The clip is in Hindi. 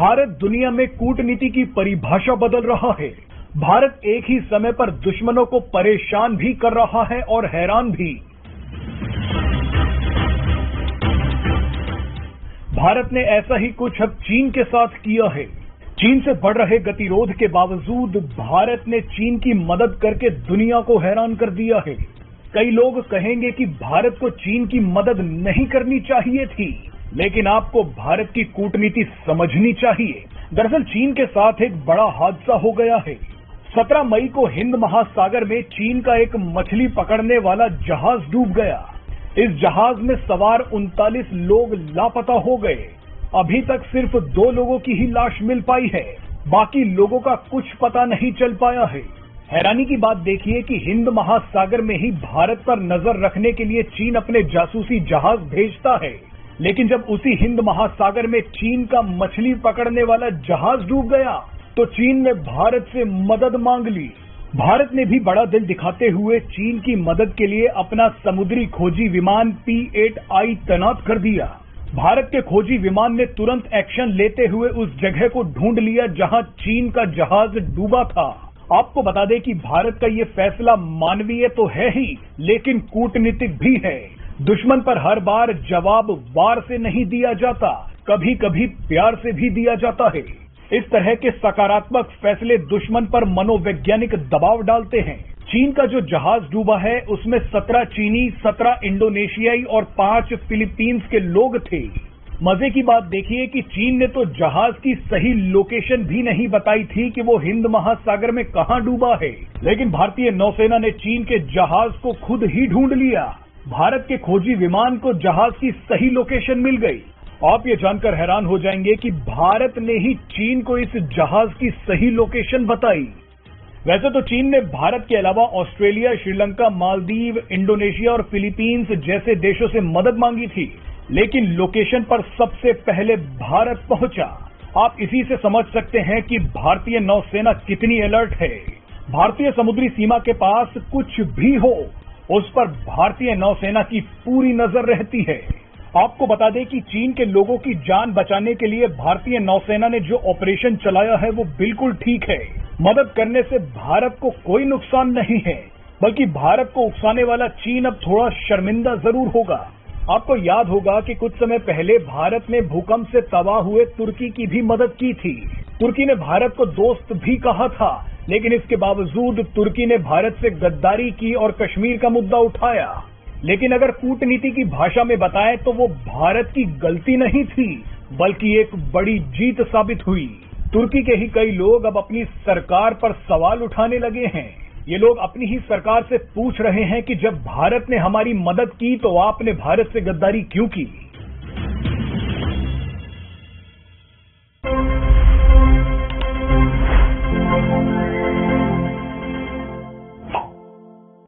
भारत दुनिया में कूटनीति की परिभाषा बदल रहा है। भारत एक ही समय पर दुश्मनों को परेशान भी कर रहा है और हैरान भी। भारत ने ऐसा ही कुछ अब चीन के साथ किया है। चीन से बढ़ रहे गतिरोध के बावजूद भारत ने चीन की मदद करके दुनिया को हैरान कर दिया है। कई लोग कहेंगे कि भारत को चीन की मदद नहीं करनी चाहिए थी, लेकिन आपको भारत की कूटनीति समझनी चाहिए। दरअसल चीन के साथ एक बड़ा हादसा हो गया है। 17 मई को हिंद महासागर में चीन का एक मछली पकड़ने वाला जहाज डूब गया। इस जहाज में सवार 39 लोग लापता हो गए। अभी तक सिर्फ 2 लोगों की ही लाश मिल पाई है, बाकी लोगों का कुछ पता नहीं चल पाया है। हैरानी की बात देखिए कि हिंद महासागर में ही भारत पर नजर रखने के लिए चीन अपने जासूसी जहाज भेजता है, लेकिन जब उसी हिंद महासागर में चीन का मछली पकड़ने वाला जहाज डूब गया तो चीन ने भारत से मदद मांग ली। भारत ने भी बड़ा दिल दिखाते हुए चीन की मदद के लिए अपना समुद्री खोजी विमान P-8I तैनात कर दिया। भारत के खोजी विमान ने तुरंत एक्शन लेते हुए उस जगह को ढूंढ लिया जहां चीन का जहाज डूबा था। आपको बता दें कि भारत का ये फैसला मानवीय तो है ही, लेकिन कूटनीतिक भी है। दुश्मन पर हर बार जवाब वार से नहीं दिया जाता, कभी कभी प्यार से भी दिया जाता है। इस तरह के सकारात्मक फैसले दुश्मन पर मनोवैज्ञानिक दबाव डालते हैं। चीन का जो जहाज डूबा है उसमें 17 चीनी, 17 इंडोनेशियाई और 5 फिलीपींस के लोग थे। मजे की बात देखिए कि चीन ने तो जहाज की सही लोकेशन भी नहीं बताई थी कि वो हिंद महासागर में कहां डूबा है, लेकिन भारतीय नौसेना ने चीन के जहाज को खुद ही ढूंढ लिया। भारत के खोजी विमान को जहाज की सही लोकेशन मिल गई। आप ये जानकर हैरान हो जाएंगे कि भारत ने ही चीन को इस जहाज की सही लोकेशन बताई। वैसे तो चीन ने भारत के अलावा ऑस्ट्रेलिया, श्रीलंका, मालदीव, इंडोनेशिया और फिलीपींस जैसे देशों से मदद मांगी थी, लेकिन लोकेशन पर सबसे पहले भारत पहुंचा। आप इसी से समझ सकते हैं कि भारतीय नौसेना कितनी अलर्ट है। भारतीय समुद्री सीमा के पास कुछ भी हो, उस पर भारतीय नौसेना की पूरी नजर रहती है। आपको बता दें कि चीन के लोगों की जान बचाने के लिए भारतीय नौसेना ने जो ऑपरेशन चलाया है वो बिल्कुल ठीक है। मदद करने से भारत को कोई नुकसान नहीं है, बल्कि भारत को उकसाने वाला चीन अब थोड़ा शर्मिंदा जरूर होगा। आपको याद होगा कि कुछ समय पहले भारत ने भूकंप से तबाह हुए तुर्की की भी मदद की थी। तुर्की ने भारत को दोस्त भी कहा था, लेकिन इसके बावजूद तुर्की ने भारत से गद्दारी की और कश्मीर का मुद्दा उठाया। लेकिन अगर कूटनीति की भाषा में बताएं तो वो भारत की गलती नहीं थी, बल्कि एक बड़ी जीत साबित हुई। तुर्की के ही कई लोग अब अपनी सरकार पर सवाल उठाने लगे हैं। ये लोग अपनी ही सरकार से पूछ रहे हैं कि जब भारत ने हमारी मदद की तो आपने भारत से गद्दारी क्यों की।